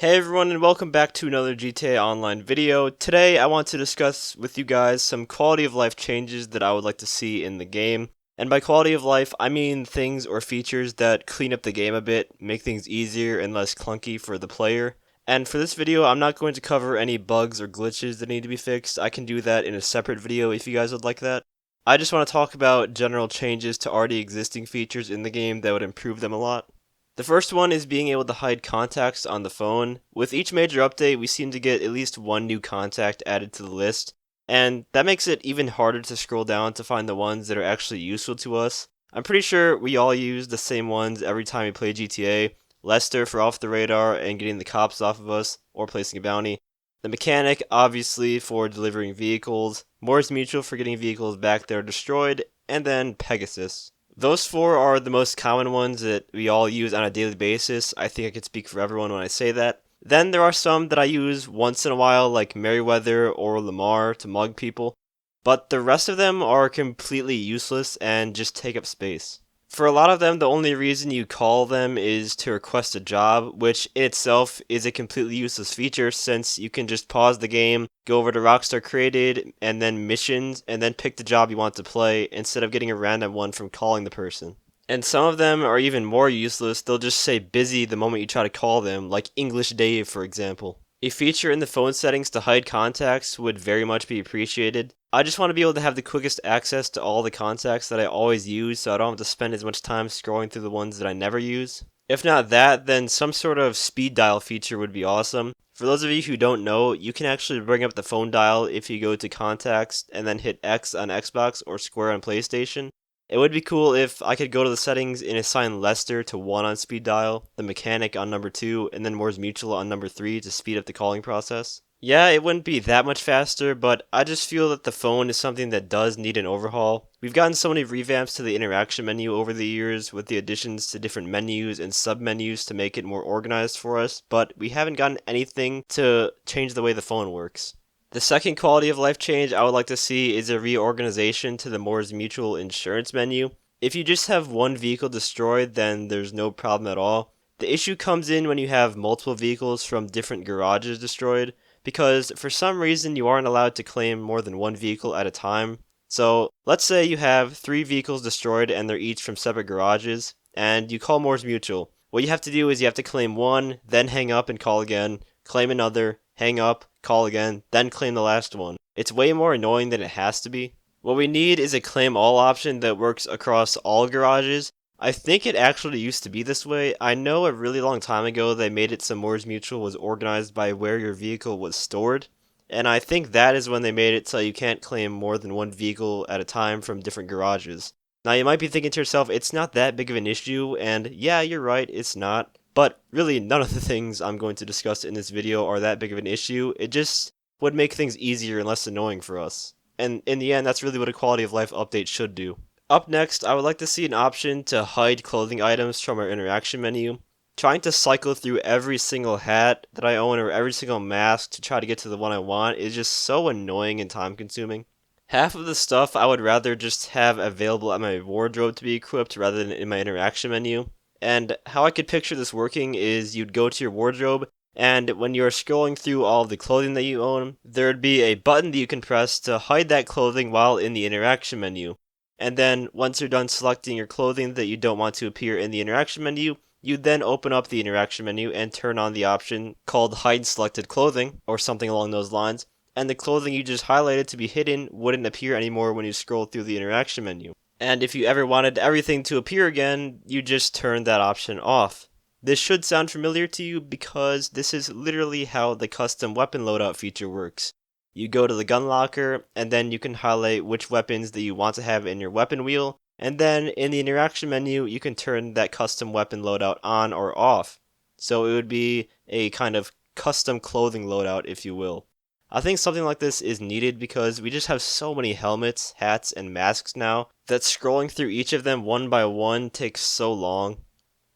Hey everyone, and welcome back to another GTA Online video. Today I want to discuss with you guys some quality of life changes that I would like to see in the game. And by quality of life, I mean things or features that clean up the game a bit, make things easier and less clunky for the player. And for this video, I'm not going to cover any bugs or glitches that need to be fixed. I can do that in a separate video if you guys would like that. I just want to talk about general changes to already existing features in the game that would improve them a lot. The first one is being able to hide contacts on the phone. With each major update, we seem to get at least one new contact added to the list, and that makes it even harder to scroll down to find the ones that are actually useful to us. I'm pretty sure we all use the same ones every time we play GTA. Lester for off the radar and getting the cops off of us, or placing a bounty. The mechanic, obviously, for delivering vehicles. Moore's Mutual for getting vehicles back that are destroyed, and then Pegasus. Those four are the most common ones that we all use on a daily basis. I think I can speak for everyone when I say that. Then there are some that I use once in a while, like Merryweather or Lamar to mug people. But the rest of them are completely useless and just take up space. For a lot of them, the only reason you call them is to request a job, which in itself is a completely useless feature since you can just pause the game, go over to Rockstar Created, and then missions, and then pick the job you want to play instead of getting a random one from calling the person. And some of them are even more useless, they'll just say busy the moment you try to call them, like English Dave for example. A feature in the phone settings to hide contacts would very much be appreciated. I just want to be able to have the quickest access to all the contacts that I always use so I don't have to spend as much time scrolling through the ones that I never use. If not that, then some sort of speed dial feature would be awesome. For those of you who don't know, you can actually bring up the phone dial if you go to contacts and then hit X on Xbox or Square on PlayStation. It would be cool if I could go to the settings and assign Lester to 1 on speed dial, the mechanic on number 2, and then Moore's Mutual on number 3 to speed up the calling process. Yeah, it wouldn't be that much faster, but I just feel that the phone is something that does need an overhaul. We've gotten so many revamps to the interaction menu over the years with the additions to different menus and submenus to make it more organized for us, but we haven't gotten anything to change the way the phone works. The second quality of life change I would like to see is a reorganization to the Moore's Mutual insurance menu. If you just have one vehicle destroyed, then there's no problem at all. The issue comes in when you have multiple vehicles from different garages destroyed, because for some reason you aren't allowed to claim more than one vehicle at a time. So let's say you have 3 vehicles destroyed and they're each from separate garages, and you call Moore's Mutual. What you have to do is you have to claim one, then hang up and call again, claim another, hang up, call again, then claim the last one. It's way more annoying than it has to be. What we need is a claim all option that works across all garages. I think it actually used to be this way. I know a really long time ago they made it so Moore's Mutual was organized by where your vehicle was stored. And I think that is when they made it so you can't claim more than one vehicle at a time from different garages. Now you might be thinking to yourself, it's not that big of an issue, and yeah, you're right, it's not. But really, none of the things I'm going to discuss in this video are that big of an issue. It just would make things easier and less annoying for us. And in the end, that's really what a quality of life update should do. Up next, I would like to see an option to hide clothing items from our interaction menu. Trying to cycle through every single hat that I own or every single mask to try to get to the one I want is just so annoying and time consuming. Half of the stuff I would rather just have available at my wardrobe to be equipped rather than in my interaction menu. And how I could picture this working is you'd go to your wardrobe, and when you're scrolling through all of the clothing that you own, there'd be a button that you can press to hide that clothing while in the interaction menu. And then once you're done selecting your clothing that you don't want to appear in the interaction menu, you then open up the interaction menu and turn on the option called Hide Selected Clothing, or something along those lines, and the clothing you just highlighted to be hidden wouldn't appear anymore when you scroll through the interaction menu. And if you ever wanted everything to appear again, you just turn that option off. This should sound familiar to you because this is literally how the custom weapon loadout feature works. You go to the gun locker, and then you can highlight which weapons that you want to have in your weapon wheel, and then in the interaction menu, you can turn that custom weapon loadout on or off. So it would be a kind of custom clothing loadout, if you will. I think something like this is needed because we just have so many helmets, hats, and masks now that scrolling through each of them one by one takes so long.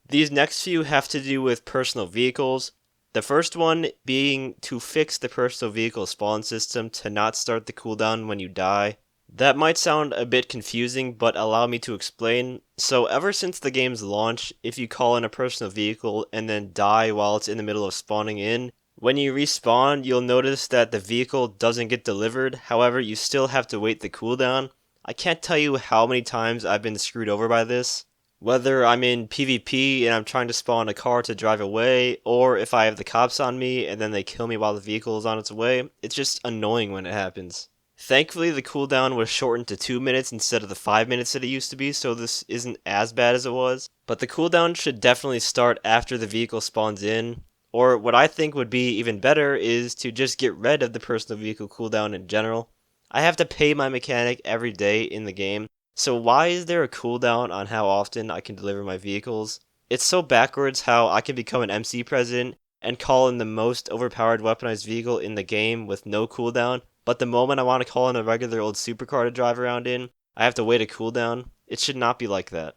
These next few have to do with personal vehicles. The first one being to fix the personal vehicle spawn system to not start the cooldown when you die. That might sound a bit confusing, but allow me to explain. So, ever since the game's launch, if you call in a personal vehicle and then die while it's in the middle of spawning in, when you respawn, you'll notice that the vehicle doesn't get delivered. However, you still have to wait the cooldown. I can't tell you how many times I've been screwed over by this. Whether I'm in PvP and I'm trying to spawn a car to drive away, or if I have the cops on me and then they kill me while the vehicle is on its way, it's just annoying when it happens. Thankfully, the cooldown was shortened to 2 minutes instead of the 5 minutes that it used to be, so this isn't as bad as it was. But the cooldown should definitely start after the vehicle spawns in, or what I think would be even better is to just get rid of the personal vehicle cooldown in general. I have to pay my mechanic every day in the game, so why is there a cooldown on how often I can deliver my vehicles? It's so backwards how I can become an MC president and call in the most overpowered weaponized vehicle in the game with no cooldown, but the moment I want to call in a regular old supercar to drive around in, I have to wait a cooldown. It should not be like that.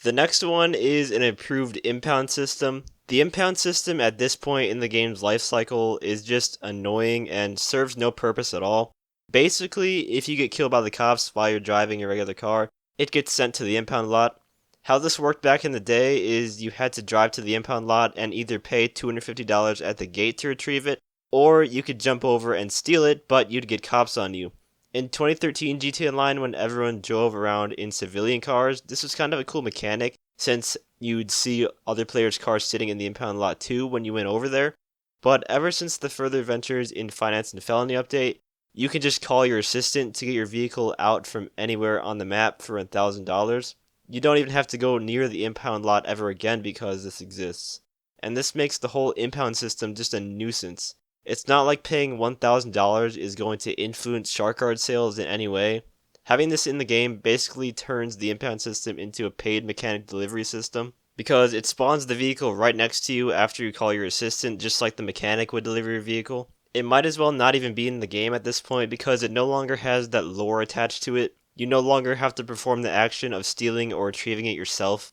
The next one is an improved impound system. The impound system at this point in the game's life cycle is just annoying and serves no purpose at all. Basically, if you get killed by the cops while you're driving a regular car, it gets sent to the impound lot. How this worked back in the day is you had to drive to the impound lot and either pay $250 at the gate to retrieve it, or you could jump over and steal it, but you'd get cops on you. In 2013 GTA Online, when everyone drove around in civilian cars, this was kind of a cool mechanic, since you'd see other players' cars sitting in the impound lot too when you went over there. But ever since the further adventures in Finance and Felony update, you can just call your assistant to get your vehicle out from anywhere on the map for $1,000. You don't even have to go near the impound lot ever again because this exists. And this makes the whole impound system just a nuisance. It's not like paying $1,000 is going to influence shark card sales in any way. Having this in the game basically turns the impound system into a paid mechanic delivery system, because it spawns the vehicle right next to you after you call your assistant, just like the mechanic would deliver your vehicle. It might as well not even be in the game at this point because it no longer has that lore attached to it. You no longer have to perform the action of stealing or retrieving it yourself.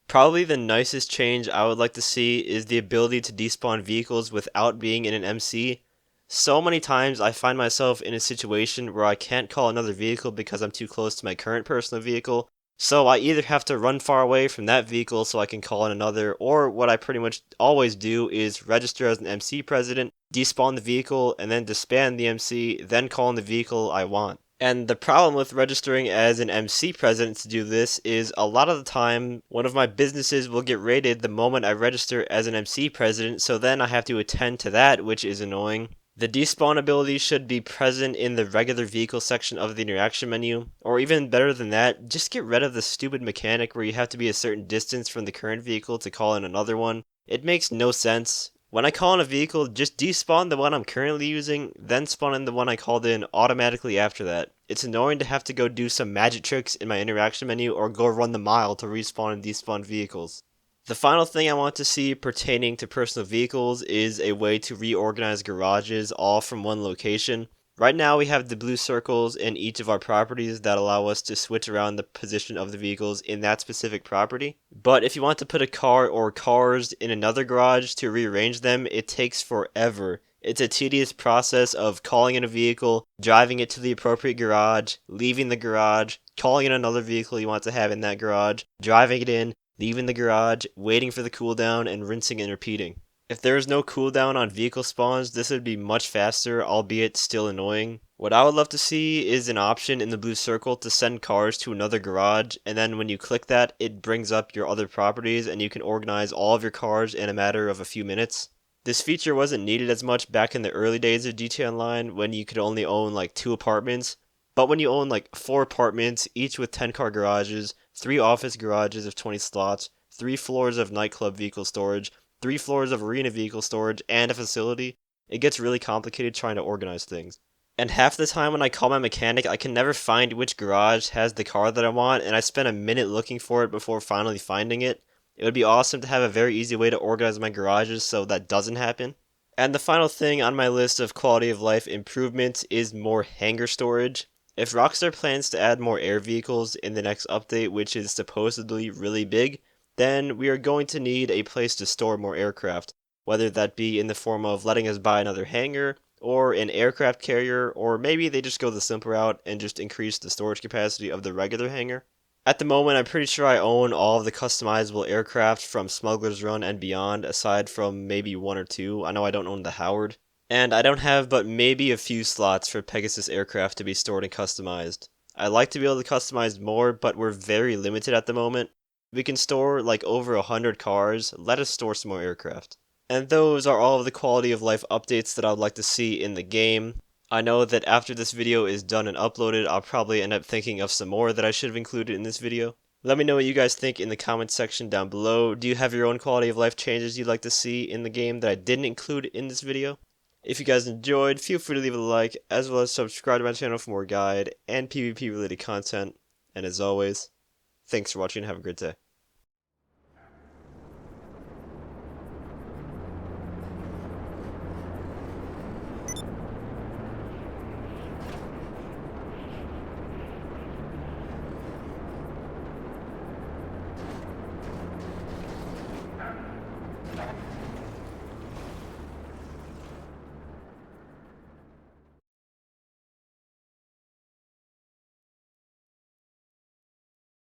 Probably the nicest change I would like to see is the ability to despawn vehicles without being in an MC. So many times I find myself in a situation where I can't call another vehicle because I'm too close to my current personal vehicle, so I either have to run far away from that vehicle so I can call in another, or what I pretty much always do is register as an MC president, despawn the vehicle, and then disband the MC, then call in the vehicle I want. And the problem with registering as an MC president to do this is a lot of the time one of my businesses will get raided the moment I register as an MC president, so then I have to attend to that, which is annoying. The despawn ability should be present in the regular vehicle section of the interaction menu, or even better than that, just get rid of the stupid mechanic where you have to be a certain distance from the current vehicle to call in another one. It makes no sense. When I call in a vehicle, just despawn the one I'm currently using, then spawn in the one I called in automatically after that. It's annoying to have to go do some magic tricks in my interaction menu or go run the mile to respawn and despawn vehicles. The final thing I want to see pertaining to personal vehicles is a way to reorganize garages all from one location. Right now we have the blue circles in each of our properties that allow us to switch around the position of the vehicles in that specific property. But if you want to put a car or cars in another garage to rearrange them, it takes forever. It's a tedious process of calling in a vehicle, driving it to the appropriate garage, leaving the garage, calling in another vehicle you want to have in that garage, driving it in, leaving the garage, waiting for the cooldown, and rinsing and repeating. If there is no cooldown on vehicle spawns, this would be much faster, albeit still annoying. What I would love to see is an option in the blue circle to send cars to another garage, and then when you click that, it brings up your other properties and you can organize all of your cars in a matter of a few minutes. This feature wasn't needed as much back in the early days of GTA Online when you could only own like 2 apartments, but when you own like 4 apartments, each with 10 car garages, 3 office garages of 20 slots, 3 floors of nightclub vehicle storage, 3 floors of arena vehicle storage, and a facility, it gets really complicated trying to organize things. And half the time when I call my mechanic, I can never find which garage has the car that I want, and I spend a minute looking for it before finally finding it. It would be awesome to have a very easy way to organize my garages so that doesn't happen. And the final thing on my list of quality of life improvements is more hangar storage. If Rockstar plans to add more air vehicles in the next update, which is supposedly really big, then we are going to need a place to store more aircraft, whether that be in the form of letting us buy another hangar, or an aircraft carrier, or maybe they just go the simple route and just increase the storage capacity of the regular hangar. At the moment, I'm pretty sure I own all of the customizable aircraft from Smuggler's Run and beyond, aside from maybe one or two. I know I don't own the Howard. And I don't have but maybe a few slots for Pegasus aircraft to be stored and customized. I'd like to be able to customize more, but we're very limited at the moment. We can store like over 100 cars. Let us store some more aircraft. And those are all of the quality of life updates that I would like to see in the game. I know that after this video is done and uploaded, I'll probably end up thinking of some more that I should have included in this video. Let me know what you guys think in the comments section down below. Do you have your own quality of life changes you'd like to see in the game that I didn't include in this video? If you guys enjoyed, feel free to leave a like, as well as subscribe to my channel for more guide and PvP related content. And as always, thanks for watching and have a great day.